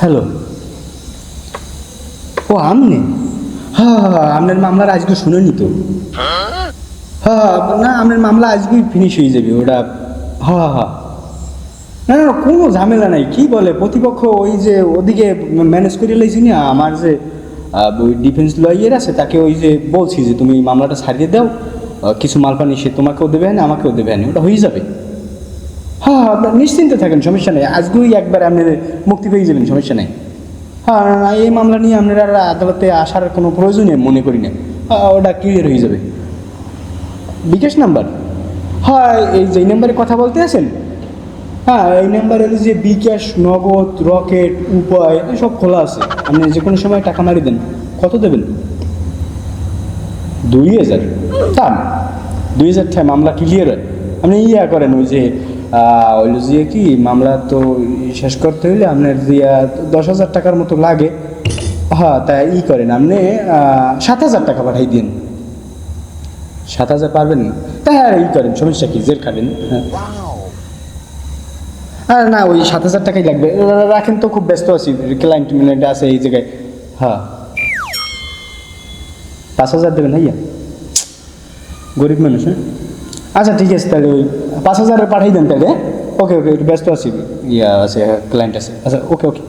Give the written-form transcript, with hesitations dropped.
Hello. ও আমনে? হ্যাঁ হ্যাঁ, আপনার মামলার আজকে শুনেনি তো। হ্যাঁ না, আপনার মামলা আজকেই ফিনিশ হয়ে যাবে ওটা। হ্যাঁ হ্যাঁ, না না কোনো ঝামেলা নাই। কি বলে প্রতিপক্ষ ওই যে ওদিকে ম্যানেজ করে লাইছি না, আমার যে ওই ডিফেন্স লয়ার আছে তাকে ওই যে বলছি যে তুমি মামলাটা ছাড়িয়ে দাও, কিছু মাল পানি সে তোমাকেও দেবে না আমাকেও দেবে না, ওটা হয়ে যাবে। হ্যাঁ হ্যাঁ, আপনার নিশ্চিন্তে থাকেন, সমস্যা নেই। আজকেই একবার আপনি মুক্তি পেয়ে যাবেন, সমস্যা নেই। হ্যাঁ না, এই মামলা নিয়ে আপনার আর আদালতে আসার কোনো প্রয়োজনই মনে করি না। হ্যাঁ ওটা ক্লিয়ার হয়ে যাবে। বিকাশ নাম্বার? হ্যাঁ, এই যে নাম্বারে কথা বলতে আছেন, হ্যাঁ এই নাম্বারে যে বিকাশ, নগদ, রকেট, উপায় সব খোলা আছে। আপনি যে কোনো সময় টাকা মারি দেন। কত দেবেন? 2000? তা 2000 টাকা মামলা ক্লিয়ার হয়। আপনি ইয়া করেন ওই যে ওই যে কি মামলা তো শেষ করতে হইলে আপনার দিয়া 10,000 টাকার মতো লাগে। হ্যাঁ তাই ই করেন আপনি 7,000 টাকা পাঠাই দিন। 7,000 পারবেন না? তাই আর ই করেন, সমস্যা কি, জেল খাবেন। হ্যাঁ আর না, ওই 7,000 টাকাই লাগবে। রাখেন তো, খুব ব্যস্ত আছি, ক্লায়েন্ট মিলাইন্ট আছে এই জায়গায়। হ্যাঁ 5,000 দেবেন ভাইয়া, গরিব মানুষ। হ্যাঁ আচ্ছা ঠিক আছে, তাহলে ওই 5,000 পাঠাই দেন তাহলে। ওকে ওকে, একটু ব্যস্ত আছি, ইয়া আছে, ক্লায়েন্ট আছে। আচ্ছা ওকে ওকে।